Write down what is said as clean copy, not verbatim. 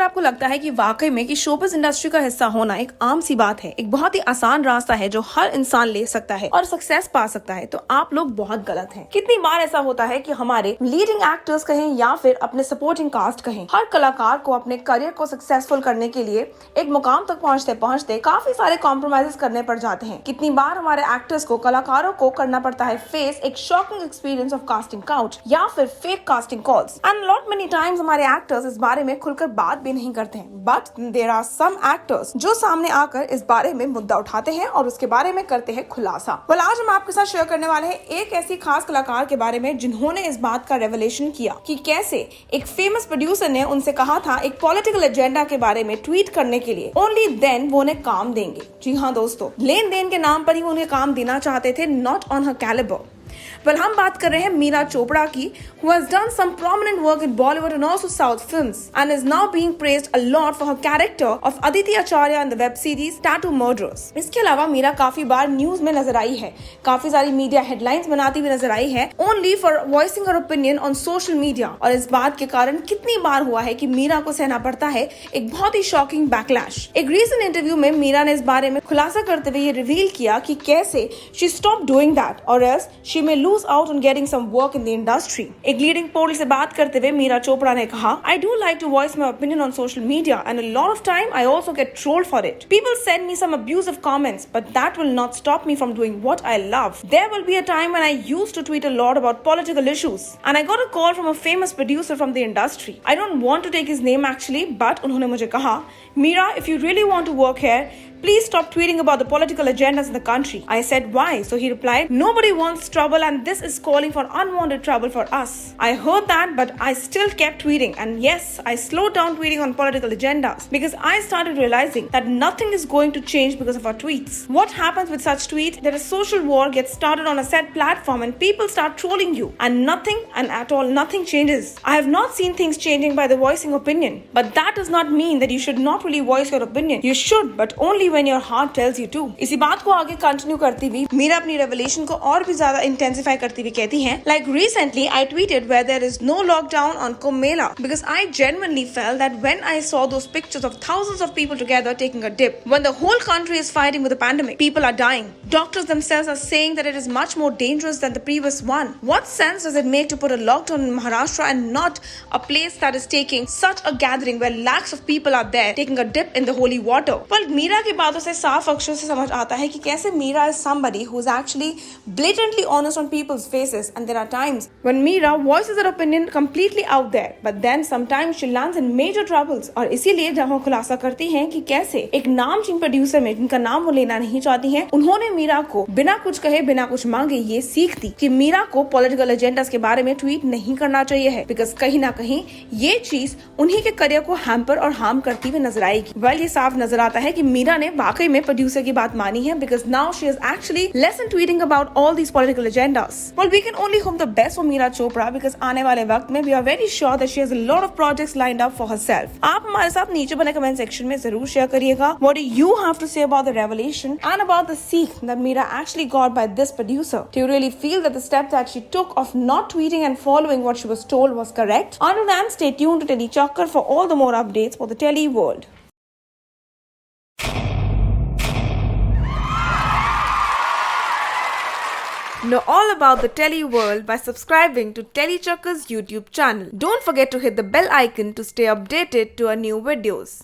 आपको लगता है कि वाकई में कि शोबिज़ इंडस्ट्री का हिस्सा होना एक आम सी बात है, एक बहुत ही आसान रास्ता है जो हर इंसान ले सकता है और सक्सेस पा सकता है, तो आप लोग बहुत गलत हैं। कितनी बार ऐसा होता है कि हमारे लीडिंग एक्टर्स कहें या फिर अपने सपोर्टिंग कास्ट कहें, हर कलाकार को अपने करियर को सक्सेसफुल करने के लिए एक मुकाम तक पहुंचते पहुंचते काफी सारे कॉम्प्रोमाइजेस करने पड़ जाते हैं। कितनी बार हमारे एक्टर्स को, कलाकारों को करना पड़ता है फेस एक shocking experience of casting couch या फिर fake casting calls. And lot many times हमारे एक्टर्स इस बारे में खुलकर बात भी नहीं करते हैं, but there are some actors जो सामने आकर इस बारे में मुद्दा उठाते हैं और उसके बारे में करते हैं खुलासा। आज हम आपके साथ शेयर करने वाले हैं एक ऐसी खास कलाकार के बारे में जिन्होंने इस बात का रेवलेशन किया कि कैसे एक फेमस प्रोड्यूसर ने उनसे कहा था एक पॉलिटिकल एजेंडा के बारे में ट्वीट करने के लिए, ओनली देन वो उन्हें काम देंगे। जी हाँ दोस्तों, लेन देन के नाम पर ही वो उन्हें काम देना चाहते थे, नॉट ऑन हर कैलिबर। हम बात कर रहे हैं मीरा चोपड़ा की, who has done some prominent work in Bollywood and also South films and is now being praised a lot for her character of Aditi Acharya in the web series Tattoo Murderers। इसके अलावा मीरा काफी बार news में नजर आई है, काफी सारी media headlines बनाती हुई नजर आई है, only for voicing her opinion on social media। और इस बात के कारण कितनी बार हुआ है कि मीरा को सहना पड़ता है एक बहुत ही शॉकिंग बैकलैश। एक रीसेंट इंटरव्यू में मीरा ने इस बारे में खुलासा करते हुए ये रिवील किया कि कैसे she stopped doing that or else she may lose out on getting some work in the industry। एक लीडिंग पोर्टल से बात करते हुए मीरा चोपड़ा ने कहा, I do like to voice my opinion on social media and a lot of time I also get trolled for it। People send me some abusive comments, but that will not stop me from doing what I love। There will be a time when I used to tweet a lot about political issues and I got a call from a famous producer from the industry। I don't want to take his name actually, but उन्होंने मुझे कहा, Meera, if you really want to work here, please stop tweeting about the political agendas in the country। I said, why? So he replied, nobody wants trouble and this is calling for unwanted trouble for us। I heard that, but I still kept tweeting, and yes, I slowed down tweeting on political agendas because I started realizing that nothing is going to change because of our tweets। What happens with such tweets? That a social war gets started on a set platform and people start trolling you and nothing and at all nothing changes। I have not seen things changing by the voicing opinion, but that does not mean that you should not really voice your opinion। You should, but only when your heart tells you to। इसी बात को आगे continue करती हुई मीरा अपनी revelation को और भी ज्यादा इंटेंसिफाई करती हुई कहती हैं, like recently I tweeted where there is no lockdown on Kumbh Mela because I genuinely felt that when I saw those pictures of thousands of people together taking a dip when the whole country is fighting with the pandemic, people are dying, doctors themselves are saying that it is much more dangerous than the previous one। What sense does it make to put a lockdown in Maharashtra and not a place that is taking such a gathering where lakhs of people are there taking a dip in the holy water। पर मीरा की बातों से साफ अक्षर से समझ आता है कि कैसे Meera is somebody who is actually blatantly honest on people's faces, and there are times when Meera voices her opinion completely out there, but then sometimes she lands in major troubles। और इसीलिए जब वो खुलासा करती हैं कि कैसे एक नामचीन प्रोड्यूसर में, जिनका नाम वो लेना नहीं चाहती हैं, उन्होंने मीरा को बिना कुछ कहे बिना कुछ मांगे ये सीख दी कि मीरा को पॉलिटिकल एजेंडास के बारे में ट्वीट नहीं करना चाहिए है, बिकॉज कहीं ना कहीं ये चीज उन्हीं के करियर को हैम्पर और हार्म करती हुई नजर आएगी। वेल, ये साफ नजर आता है कि मीरा ने वाकई में प्रोड्यूसर की बात मानी है, because now she is actually less in tweeting about all these political agendas। Well, we can only hope the best for Meera Chopra because आने वाले वक्त में we are very sure that she has a lot of projects lined up for herself। आप हमारे साथ नीचे बने comment section में जरूर शेयर करिएगा what do you have to say about the revelation and about the seek that Meera actually got by this producer। Do you really feel that the step that she took of not tweeting and following what she was told was correct? Until then, stay tuned to Telly Chakkar for all the more updates for the Telly world। Know all about the Telly world by subscribing to Telly Chakkar's YouTube channel। Don't forget to hit the bell icon to stay updated to our new videos।